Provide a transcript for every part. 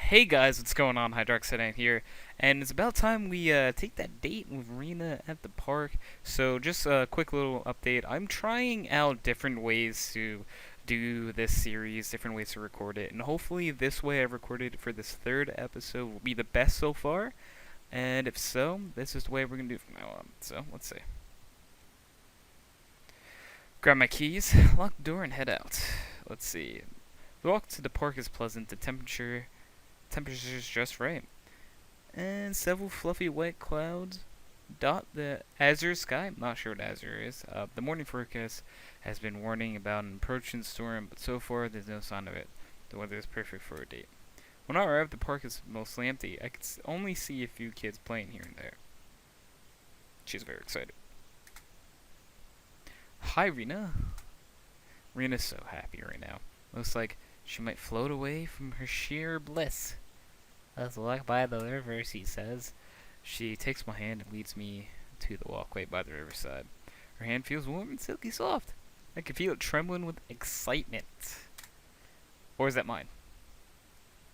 Hey guys, what's going on? HydroxideAnt here, and it's about time we take that date with Rena at the park. So just a quick little update. I'm trying out different ways to do this series, different ways to record it, and hopefully this way I've recorded it for this third episode will be the best so far. And if so, this is the way we're gonna do it from now on. So let's see. Grab my keys, lock the door, and head out. Let's see. The walk to the park is pleasant. The temperature's just right. And several fluffy white clouds dot the azure sky. I'm not sure what azure is. The morning forecast has been warning about an approaching storm, but so far there's no sign of it. The weather is perfect for a date. When I arrived, the park is mostly empty. I could only see a few kids playing here and there. She's very excited. Hi, Rena. Rena's so happy right now. Looks like she might float away from her sheer bliss. Let's walk by the river, she says. She takes my hand and leads me to the walkway by the riverside. Her hand feels warm and silky soft. I can feel it trembling with excitement. Or is that mine?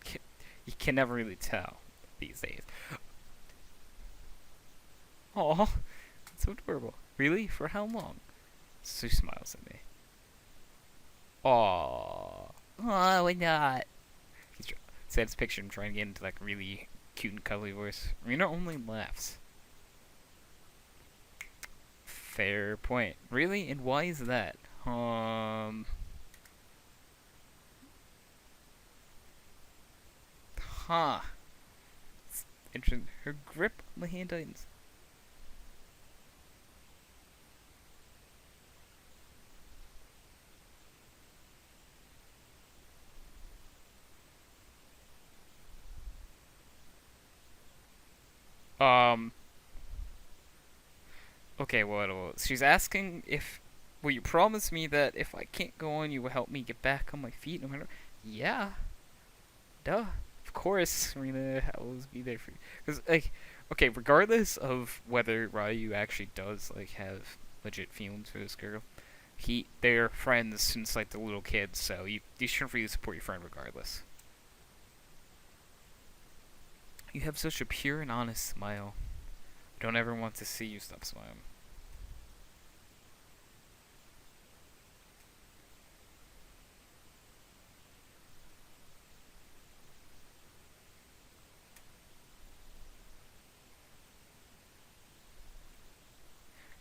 You can never really tell these days. Aw, it's so adorable. Really? For how long? She smiles at me. Aw. Aw, why not? Said his picture. I'm trying to get into like really cute and cuddly voice. Rena only laughs. Fair point. Really? And why is that? Huh. It's interesting. Her grip on the hand tightens. Um. Okay, well, she's asking if. Will you promise me that if I can't go on, you will help me get back on my feet no matter. Yeah. Duh. Of course, Rena. I will always be there for you. Because, like, okay, regardless of whether Ryu actually does, like, have legit feelings for this girl, they're friends since, like, the little kids, so you shouldn't really support your friend regardless. You have such a pure and honest smile. I don't ever want to see you stop smiling.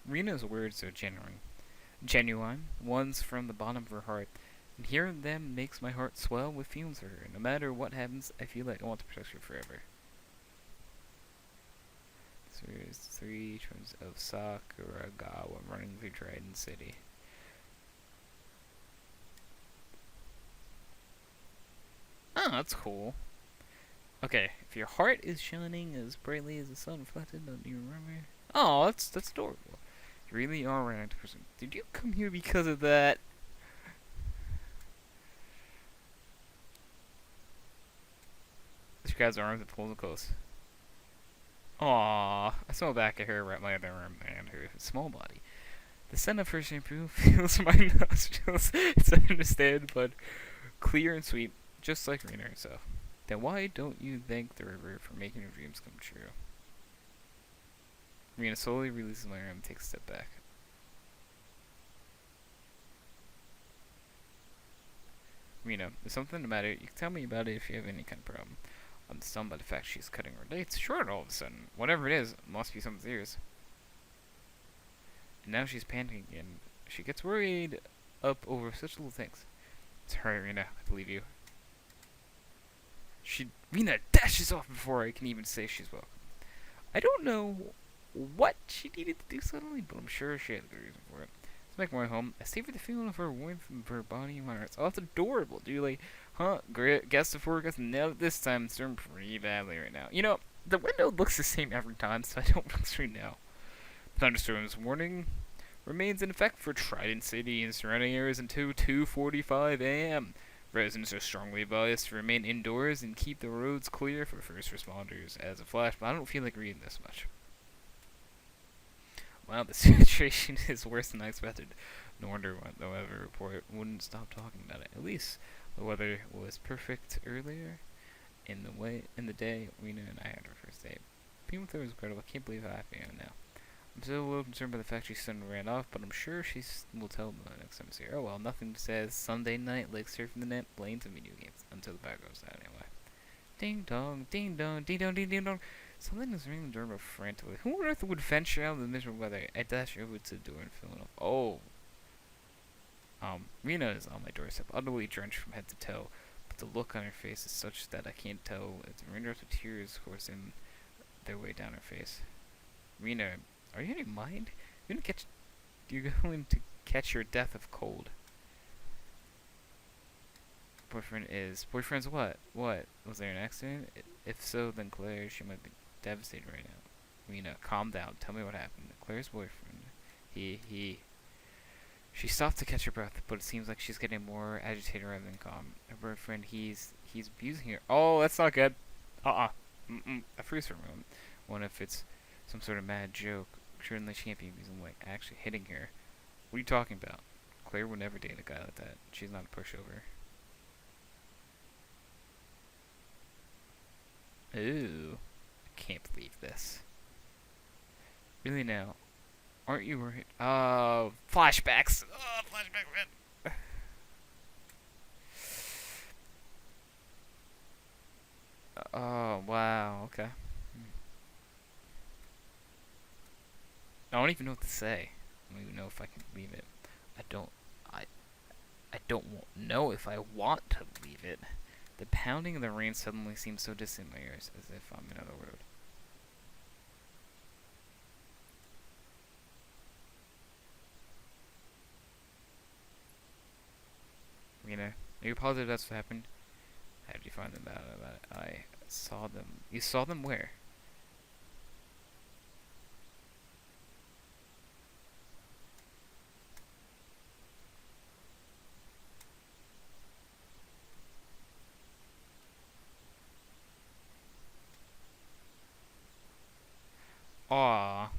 Rena's words are genuine, ones from the bottom of her heart, and hearing them makes my heart swell with feelings for her. No matter what happens, I feel like I want to protect her forever. So there's 3 turns of Sakuragawa running through Dryden City. Oh, that's cool. Okay, if your heart is shining as brightly as the sun reflected on your armor. Oh, that's adorable. You really are a romantic person. Did you come here because of that? She grabs her arms and pulls them close. Aww. I smell back at her, wrap my other arm and her small body. The scent of her shampoo fills my nostrils. It's understand, but clear and sweet, just like Rena herself. Then why don't you thank the river for making your dreams come true? Rena slowly releases my arm and takes a step back. Rena, there's something the matter. You can tell me about it if you have any kind of problem. I'm stunned by the fact she's cutting her dates short all of a sudden. Whatever it is, it must be something serious. And now she's panicking again. She gets worried up over such little things. It's her, Rena. I believe you. Rena dashes off before I can even say she's welcome. I don't know what she needed to do suddenly, but I'm sure she had a good reason for it. To make my way home, I savor the feeling of her warmth of her body and my heart. Oh, that's adorable, dude. Like, huh? Guess the forecast. No, this time it's doing pretty badly right now. You know, the window looks the same every time, so I don't really know. Thunderstorms warning remains in effect for Trident City and surrounding areas until 2:45 a.m. Residents are strongly advised to remain indoors and keep the roads clear for first responders. As a flash, but I don't feel like reading this much. Wow, the situation is worse than I expected. No wonder the weather report wouldn't stop talking about it. At least the weather was perfect earlier. In the day, Rena and I had our first date. Being with her was incredible. I can't believe how happy I am now. I'm still a little concerned by the fact she suddenly ran off, but I'm sure will tell me the next time I see her. Oh well, nothing says Sunday night like surfing the net, playing some video games until the power goes out anyway. Ding dong, ding dong, ding dong, ding ding dong. Something is ringing the doorbell frantically. Who on earth would venture out in the miserable weather? I dash over to the door and fill it up. Oh. Rena is on my doorstep, utterly drenched from head to toe, but the look on her face is such that I can't tell if the raindrops of tears coursing their way down her face. Rena, are you in your mind? You're going to catch your death of cold. Boyfriend's what? What? Was there an accident? If so, then Claire, she might be devastated right now. Rena, calm down. Tell me what happened. Claire's boyfriend. She stopped to catch her breath, but it seems like she's getting more agitated rather than calm. Her boyfriend, he's abusing her. Oh, that's not good. I freeze for a moment. Wonder if it's some sort of mad joke. Certainly she can't be abusing, like actually hitting her. What are you talking about? Claire would never date a guy like that. She's not a pushover. Ooh. I can't believe this. Really now? Aren't you worried? Oh, flashbacks. Oh, flashbacks, man. Oh, wow. Okay. I don't even know what to say. I don't even know if I can believe it. I don't. I don't know if I want to believe it. The pounding of the rain suddenly seems so distant in my ears, as if I'm in another world. Are you positive that's what happened? How did you find them out about it? I saw them. You saw them where? Aw.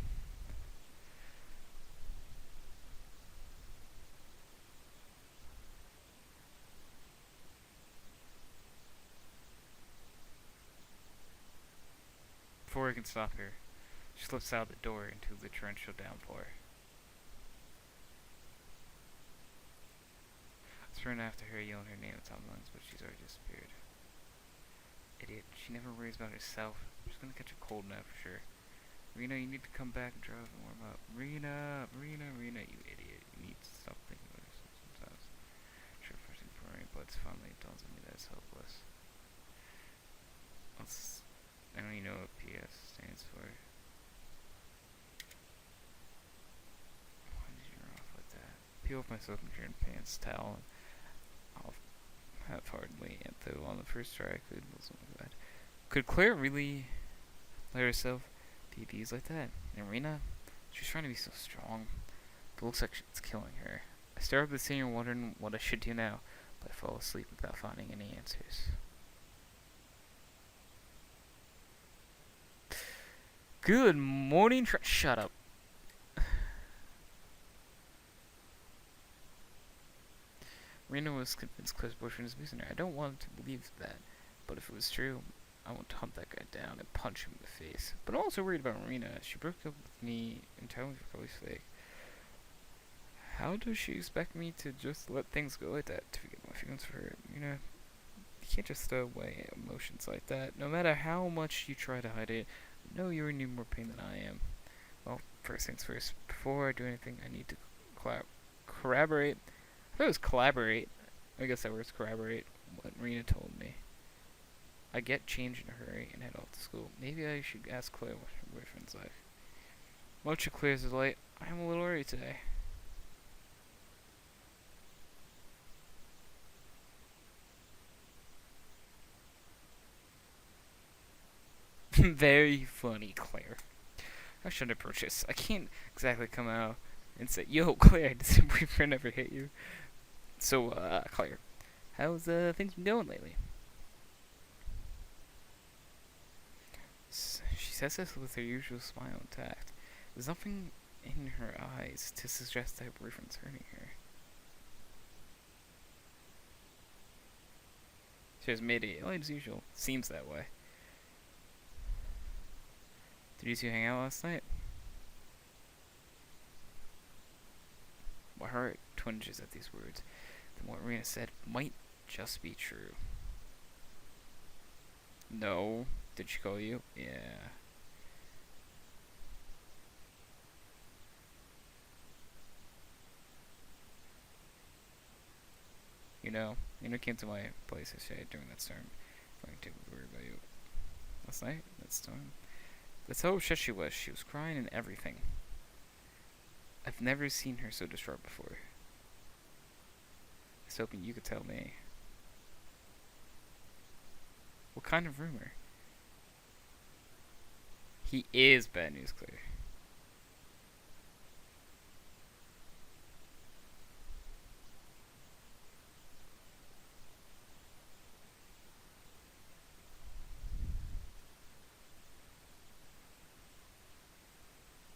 Before I can stop her, she slips out the door into the torrential downpour. I sprint after her, yelling her name at top lungs, but she's already disappeared. Idiot. She never worries about herself. She's gonna catch a cold now for sure. Rena, you need to come back and drive and warm up. Rena, you idiot. You need to stop thinking about yourself sometimes. Sure, first thing for me, but it's finally dawns on me that it's hopeless. I don't even know what PS stands for. Why did you run off like that? Peel off my soaking shirt and pants towel. I'll half-heartedly Antho on the first try I could. Could Claire really let herself be abused like that? And Rena, she's trying to be so strong, but it looks like it's killing her. I stare up at the ceiling wondering what I should do now, but I fall asleep without finding any answers. Good morning, shut up. Rena was convinced Claire's boyfriend is abusing her. I don't want to believe that, but if it was true, I want to hunt that guy down and punch him in the face. But I'm also worried about Rena. She broke up with me entirely for Chloe's sake. How does she expect me to just let things go like that, to forget my feelings for her? You can't just throw away emotions like that. No matter how much you try to hide it, I know you're in need more pain than I am. Well, first things first. Before I do anything, I need to corroborate. I thought it was collaborate. I guess that word's corroborate what Rena told me. I get changed in a hurry and head off to school. Maybe I should ask Claire what her boyfriend's like. Mocha clears the light. I am a little worried today. Very funny, Claire. I should approach this. I can't exactly come out and say, "Yo, Claire, does your boyfriend ever hit you?" So, Claire, how's things been going lately? She says this with her usual smile intact. There's nothing in her eyes to suggest that her boyfriend's hurting her. She has made it as usual. Seems that way. Did you two hang out last night? My heart twinges at these words. Then what Rena said might just be true. No. Did she call you? Yeah. You came to my place yesterday during that storm. Trying to worry about you. Last night? That storm? That's how upset she was. She was crying and everything. I've never seen her so distraught before. I was hoping you could tell me. What kind of rumor? He is bad news, Claire.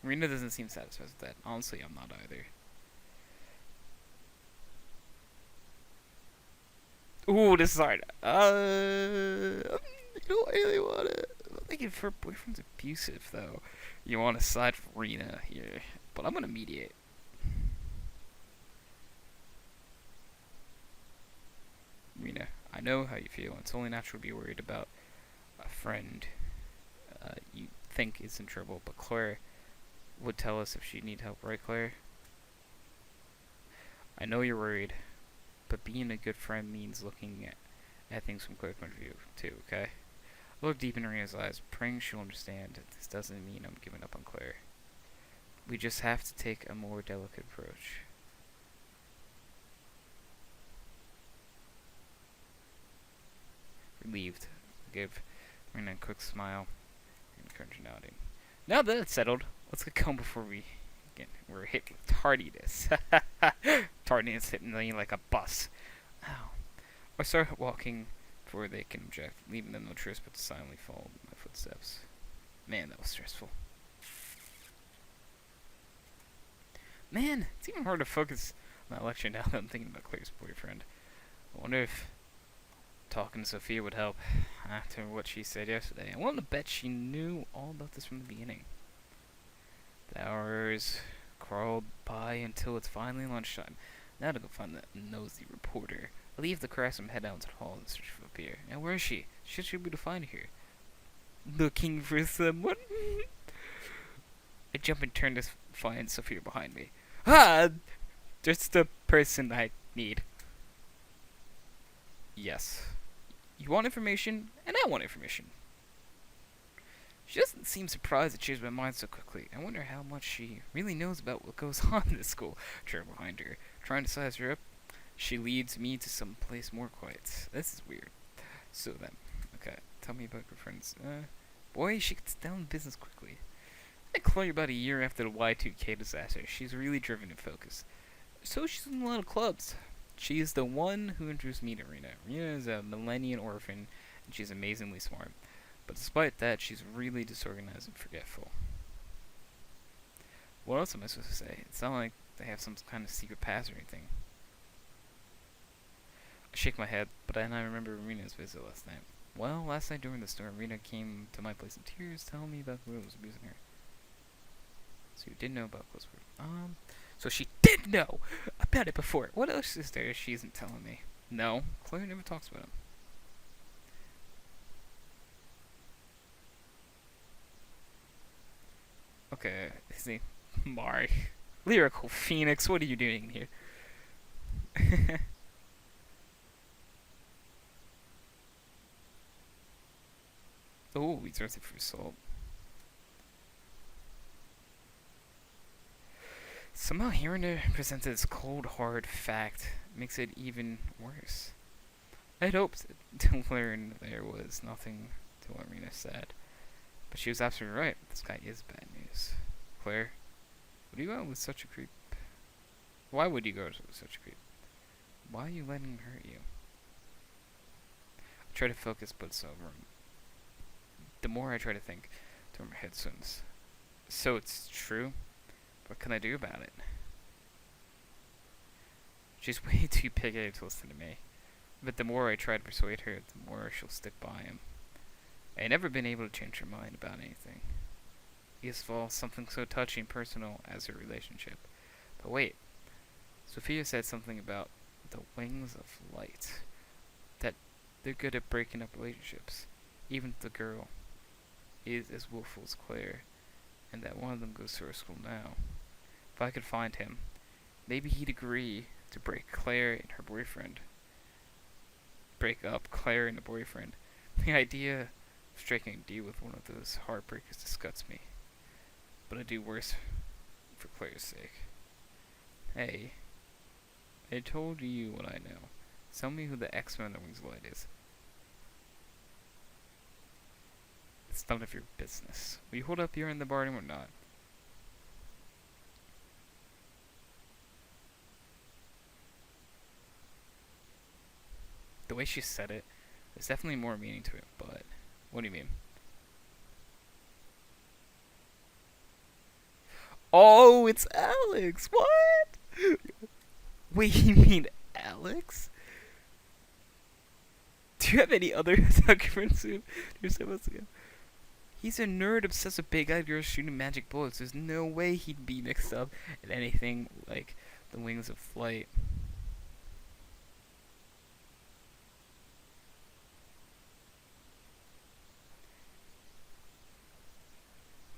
Rena doesn't seem satisfied with that. Honestly, I'm not either. Ooh, this is hard. You don't really want it. Like if her boyfriend's abusive, though, you want to side for Rena here. But I'm gonna mediate. Rena, I know how you feel. It's only natural to be worried about a friend you think is in trouble. But Claire would tell us if she need help, right, Claire? I know you're worried, but being a good friend means looking at things from Claire's point of view, too, okay? I look deep in Rena's eyes, praying she'll understand. This doesn't mean I'm giving up on Claire. We just have to take a more delicate approach. Relieved. I gave Rena a quick smile, encouraging nodding. Now that it's settled, let's get going before we're hit with tardiness. Tardiness hitting me like a bus. Ow. I start walking before they can object, leaving them no choice but to silently follow my footsteps. Man, that was stressful. Man, it's even hard to focus on that lecture now that I'm thinking about Claire's boyfriend. I wonder if talking to Sophia would help after what she said yesterday. I want to bet she knew all about this from the beginning. The hours crawled by until it's finally lunchtime. Now to go find that nosy reporter. I leave the class and head out into the hall and search for Sophia. Now where is she? She should be able to find her. Looking for someone? I jump and turn to find Sophia behind me. Ah! Just the person I need. Yes. You want information, and I want information. She doesn't seem surprised to change my mind so quickly. I wonder how much she really knows about what goes on in this school. I turn behind her, trying to size her up. She leads me to some place more quiet. This is weird. So then, okay, tell me about your friends. Boy, she gets down to business quickly. I call her about a year after the Y2K disaster. She's really driven and focused. So she's in a lot of clubs. She is the one who introduced me to Rena. Rena is a millennial orphan, and she's amazingly smart. But despite that, she's really disorganized and forgetful. What else am I supposed to say? It's not like they have some kind of secret past or anything. I shake my head, but then I remember Rena's visit last night. Well, last night during the storm, Rena came to my place in tears, telling me about who was abusing her. So you did know about Closewood. So she did know about it before. What else is there she isn't telling me? No, Claire never talks about him. Okay, his name Mark. Lyrical Phoenix, what are you doing here? Oh, he's thirsty for salt. Somehow hearing her present this cold, hard fact makes it even worse. I had hoped to learn there was nothing to what Rena said. But she was absolutely right. This guy is bad news. Claire, would you go out with such a creep? Why would you go with such a creep? Why are you letting him hurt you? I try to focus, but it's over. The more I try to think, the more my head swims. So it's true? What can I do about it? She's way too pigheaded to listen to me. But the more I try to persuade her, the more she'll stick by him. I had never been able to change her mind about anything. Least of all, something so touching and personal as her relationship. But wait, Sophia said something about the wings of light. That they're good at breaking up relationships. Even if the girl is as willful as Claire, and that one of them goes to her school now. If I could find him, maybe he'd agree to break up Claire and the boyfriend. The idea of striking a deal with one of those heartbreakers disgusts me. But I do worse for Claire's sake. Hey, I told you what I know. Tell me who the X-Men on the Wings of Light is. It's none of your business. Will you hold up here in the barroom or not? The way she said it, there's definitely more meaning to it, but what do you mean? Oh, it's Alex! What? Wait, you mean Alex? Do you have any other documents you're supposed to go? He's a nerd obsessed with big-eyed girls shooting magic bullets. There's no way he'd be mixed up in anything like the Wings of Flight.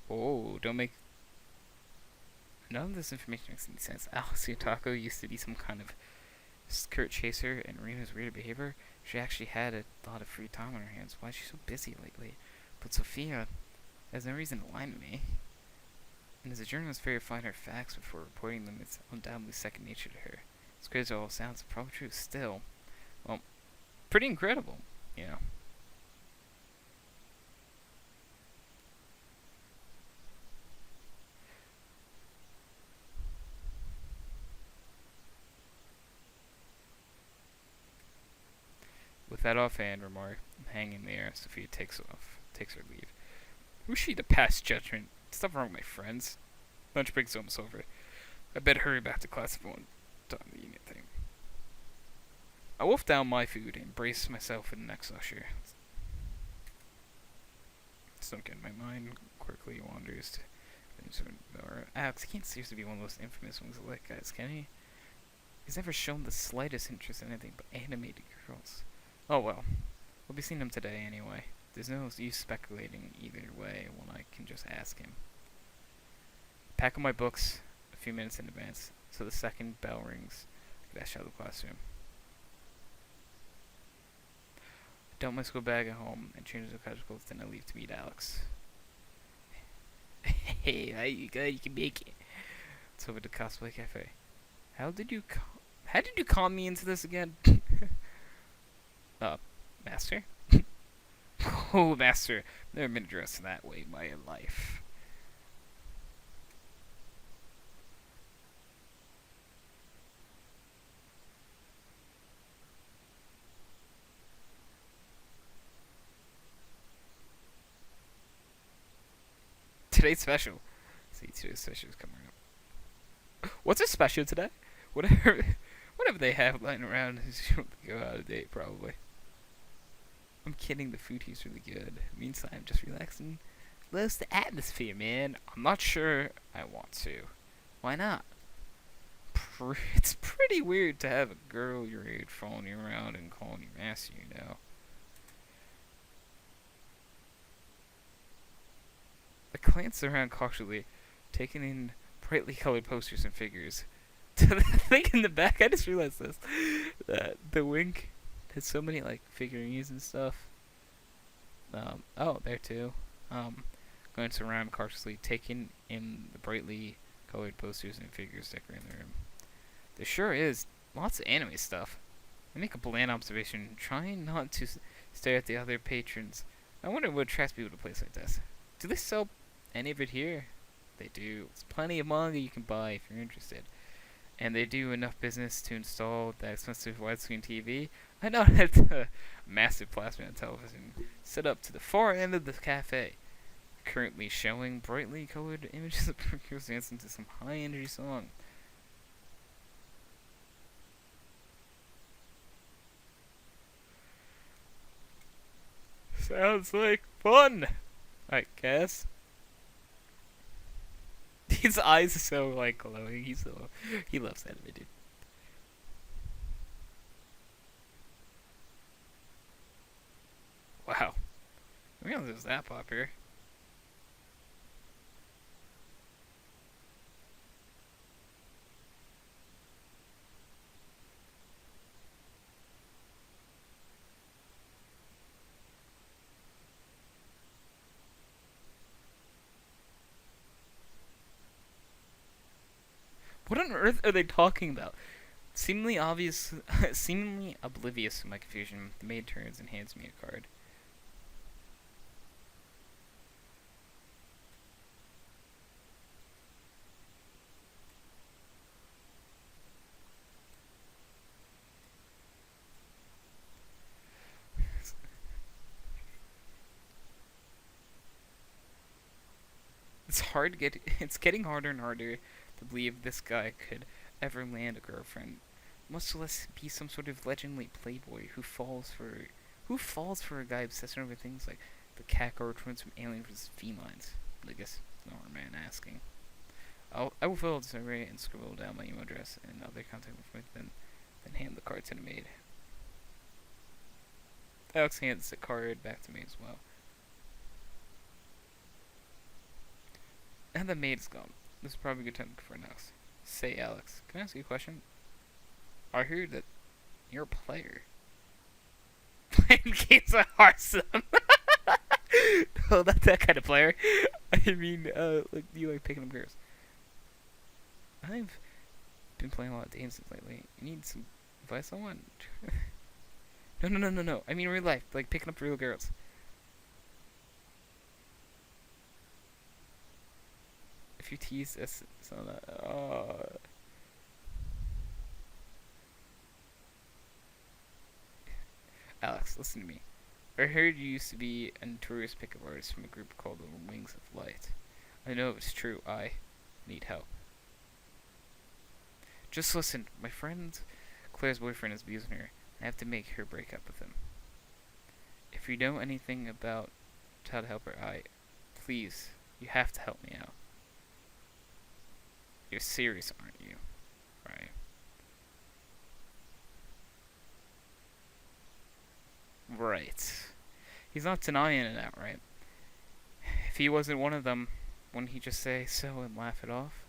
Oh, don't make... None of this information makes any sense. Alex Yutako used to be some kind of skirt chaser, and Rina's weird behavior. She actually had a lot of free time on her hands. Why is she so busy lately? But Sophia has no reason to lie to me. And as a journalist verifying her facts before reporting them, it's undoubtedly second nature to her. As crazy as it all sounds, it's probably true still. Well, pretty incredible, you know. With that offhand remark hanging in the air, Sophia takes her leave. Who's she to pass judgment? Stuff wrong with my friends. Lunch break's almost over. I better hurry back to class if I want done the union thing. I wolf down my food and brace myself for the next usher. Sunk in my mind quickly wanders to Alex can't seriously be one of those infamous Wings of Light guys, can he? He's never shown the slightest interest in anything but animated girls. Oh well. We'll be seeing him today anyway. There's no use speculating either way when I can just ask him. Pack up my books a few minutes in advance, so the second bell rings, I dash out of the classroom. I dump my school bag at home and change into casual clothes, then I leave to meet Alex. Hey, how you good? You can make it. It's over to Cosplay Cafe. How did you con me into this again? Master? Oh, Master, never been addressed that way in my life. Today's special. See, today's special is coming up. What's a special today? Whatever they have lying around is go out of date, probably. I'm kidding, the food here's really good. Meantime, I'm just relaxing. Loves the atmosphere, man. I'm not sure I want to. Why not? It's pretty weird to have a girl your age following you around and calling you master, you know. I glanced around cautiously, taking in brightly colored posters and figures. To the thing in the back, I just realized this. That the Wink has so many like figurines and stuff. Oh, there too. Going to around cautiously, taking in the brightly colored posters and figures decorating the room. There sure is lots of anime stuff. I make a bland observation, trying not to stare at the other patrons. I wonder what attracts people to a place like this. Do they sell any of it here? They do. There's plenty of manga you can buy if you're interested. And they do enough business to install that expensive widescreen TV. I know that's a massive plasma television set up to the far end of the cafe, currently showing brightly colored images of girls dancing to some high-energy song. Sounds like fun, I guess. His eyes are so like glowing. He loves anime, dude. Wow. I realize it was that popular. What on earth are they talking about? Seemingly obvious, seemingly oblivious to my confusion, the maid turns and hands me a card. It's getting harder and harder to believe this guy could ever land a girlfriend, much less be some sort of legendary playboy who falls for a guy obsessed over things like the cat girl twins from Alien vs. Felines. I guess no man asking. I will fill out the survey and scribble down my email address and other contact information, then hand the card to the maid. Alex hands the card back to me as well. And the maid is gone. This is probably a good time for Alex. Say, Alex, can I ask you a question? I heard that you're a player. Playing games of Hearthstone. No, not that kind of player. I mean, like, do you like picking up girls? I've been playing a lot of dances lately. You need some advice on one? No. I mean real life, like picking up real girls. If you tease us, so that, Alex, listen to me. I heard you used to be a notorious pickup artist from a group called the Wings of Light. I know it's true. I need help. Just listen. My friend Claire's boyfriend is abusing her. I have to make her break up with him. If you know anything about how to help her, please, you have to help me out. You're serious, aren't you? Right. Right. He's not denying it outright. If he wasn't one of them, wouldn't he just say so and laugh it off?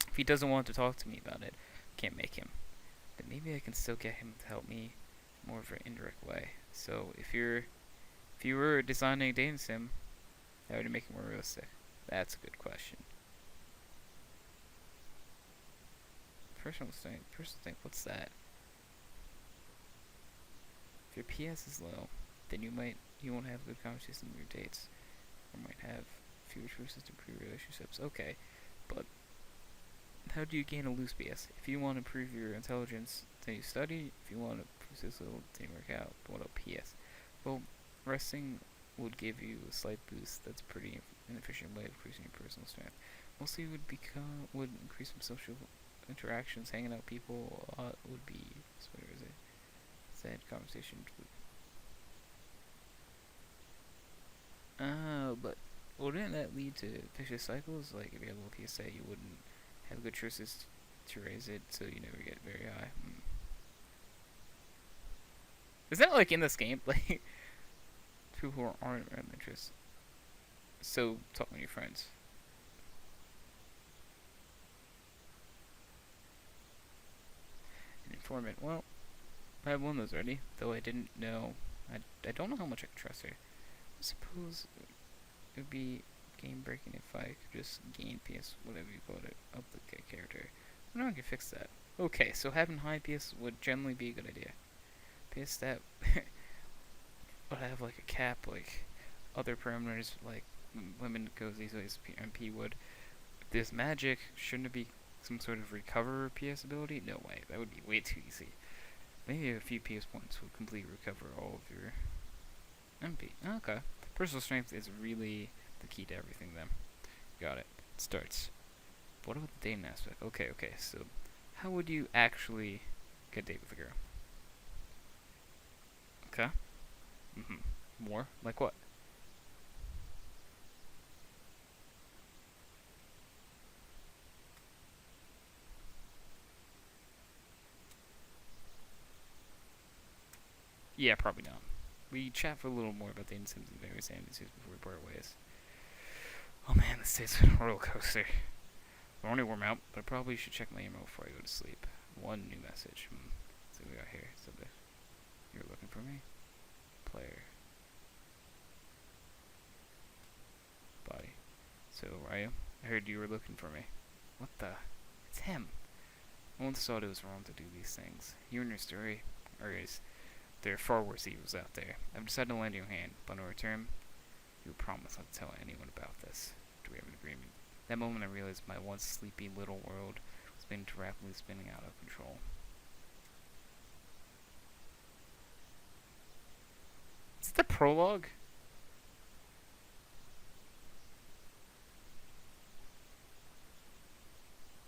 If he doesn't want to talk to me about it, can't make him. But maybe I can still get him to help me more of an indirect way. So if you were designing a dating sim, how would you make it more realistic? That's a good question. Personal thing, what's that? If your PS is low, then you won't have good conversations with your dates, or might have fewer choices to improve relationships. Okay, but how do you gain a loose PS? If you want to improve your intelligence, then you study. If you want to persist, then you work out. What a PS? Well, resting would give you a slight boost. That's a pretty inefficient way of increasing your personal strength. Mostly would increase some social interactions, hanging out with people would be what is it? Sad conversation. But wouldn't that lead to vicious cycles? Like if you have a low PSA, you wouldn't have good choices to raise it, so you never get very high. Is that like in this game? Like people who aren't of interest. So talk with your friends. An informant. Well, I have one of those already, though I didn't know. I don't know how much I can trust her. I suppose it would be game breaking if I could just gain PS, whatever you call it, of the character. I know I can fix that. Okay, so having high PS would generally be a good idea. PS stat would have like a cap, like other parameters, like women goes easily as MP would. If there's magic, shouldn't it be some sort of recover PS ability? No way, that would be way too easy. Maybe a few PS points would completely recover all of your MP. Okay. Personal strength is really the key to everything then. Got it. It starts. What about the dating aspect? Okay, so how would you actually get a date with a girl? Okay. More? Like what? Yeah, probably not. We chat for a little more about the incidents and various amnesties before we part ways. Oh man, this day's been a roller coaster. I'm already warm out, but I probably should check my email before I go to sleep. One new message. Let's see what we got here. Subject. You're looking for me? Player. Body. So, Ryu, I heard you were looking for me. What the? It's him. I once thought it was wrong to do these things. You and your story is there are far worse evils out there. I've decided to lend you a hand, but in return, you promise not to tell anyone about this. Do we have an agreement? That moment I realized my once sleepy little world was beginning to rapidly spinning out of control. Is it the prologue?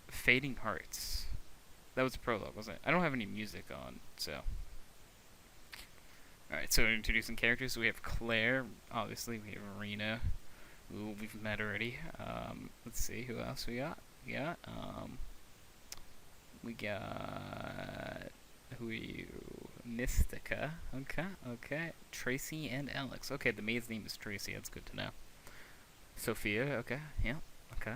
Fading Hearts. That was the prologue, wasn't it? I don't have any music on, so. Alright, so introducing characters. We have Claire, obviously. We have Arena, who we've met already. Let's see, who else we got? We got who are you? Mystica. Okay. Tracy and Alex. Okay, the maid's name is Tracy. That's good to know. Sophia. Okay. Yeah. Okay.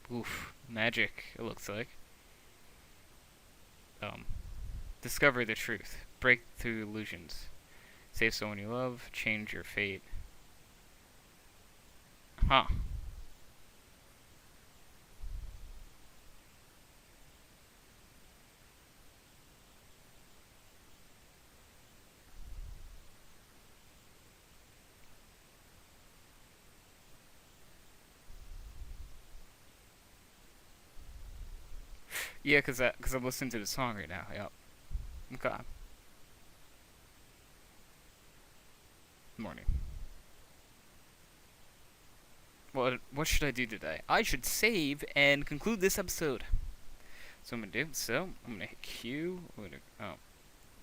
Oof. Magic. It looks like. Um. Discover the truth. Break through illusions. Save someone you love. Change your fate. Huh. Yeah, cause I'm listening to the song right now. Yep. Okay. Morning. What should I do today? I should save and conclude this episode. So I'm gonna do. So I'm gonna hit Q. Oh,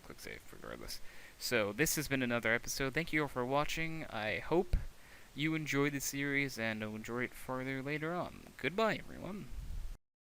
click save regardless. So this has been another episode. Thank you all for watching. I hope you enjoy the series and will enjoy it further later on. Goodbye, everyone.